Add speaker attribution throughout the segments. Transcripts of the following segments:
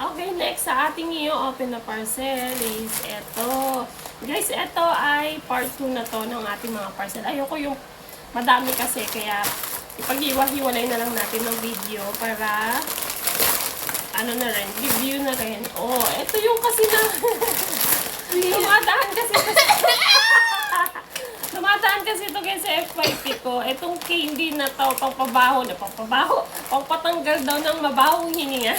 Speaker 1: Okay, next sa ating i-open na parcel is ito. Guys, ito ay part 2 na to ng ating mga parcel. Ayoko yung madami kasi, kaya ipag-iwa-hiwalay na lang natin ng video para ano na rin, review na rin. Oh, ito yung kasi na dumadaan kasi dumadaan kasi ito guys sa FYP ko. Itong candy na to, pangpabaho, pangpatanggal daw ng mabahong hininga.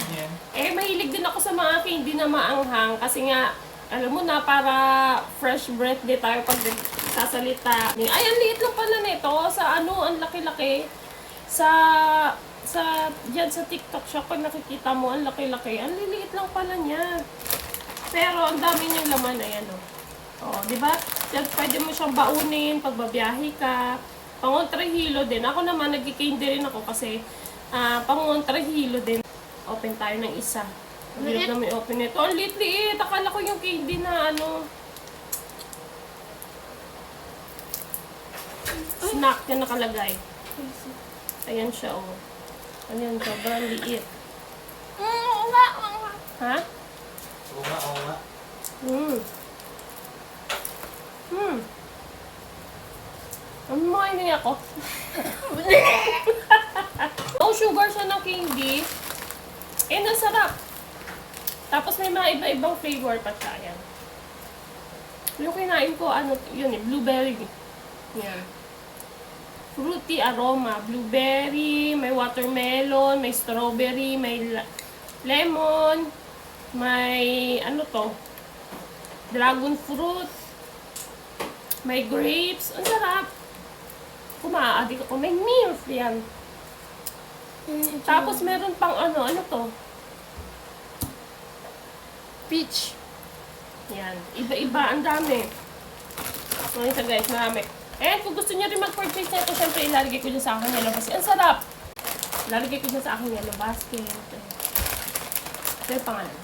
Speaker 2: Yeah.
Speaker 1: Eh, mahilig din ako sa mga candy na maanghang kasi nga, alam mo na, para fresh breath din tayo pag sasalita. Ay, ang liit lang pala nito. Sa ano, ang laki-laki. Diyan sa TikTok shop, pag nakikita mo, ang laki-laki. Ang liliit lang pala niya. Pero, ang dami niyang laman. Ayan, o. Oh, di ba? Pwede mo siyang baunin pag babiyahe ka. Pangontrahilo din. Ako naman, nagki-candy rin ako kasi pangontrahilo din. Open tayo ng isa. Ang hirap naman i-open ito. Ang liit-liit. Akala ko yung candy na ano. Snack na nakalagay. Ayan siya, oh. Ayan, sobrang liit. Ha?
Speaker 2: Oo nga.
Speaker 1: Ano mo kainin ako? No sugar siya ng candy. Eh, nasarap. Tapos may mga iba-ibang flavor pa siya. Ayan. Yung kinain ko, ano, yun eh, blueberry. Yan. Fruity aroma. Blueberry, may watermelon, may strawberry, may lemon, may, ano to, dragon fruit, may grapes. Ang sarap. Kumaadik ako. May milk yan. Tapos meron pang ano to?
Speaker 3: Peach.
Speaker 1: Yan. Iba-iba. Ang dami. So, ito guys, marami. Eh, kung gusto niyo rin mag-purchase na ito, syempre ilalagay ko dyan sa akin yellow basket. Ang sarap! Ilalagay ko dyan sa akin yellow basket. Ito yung pangalan.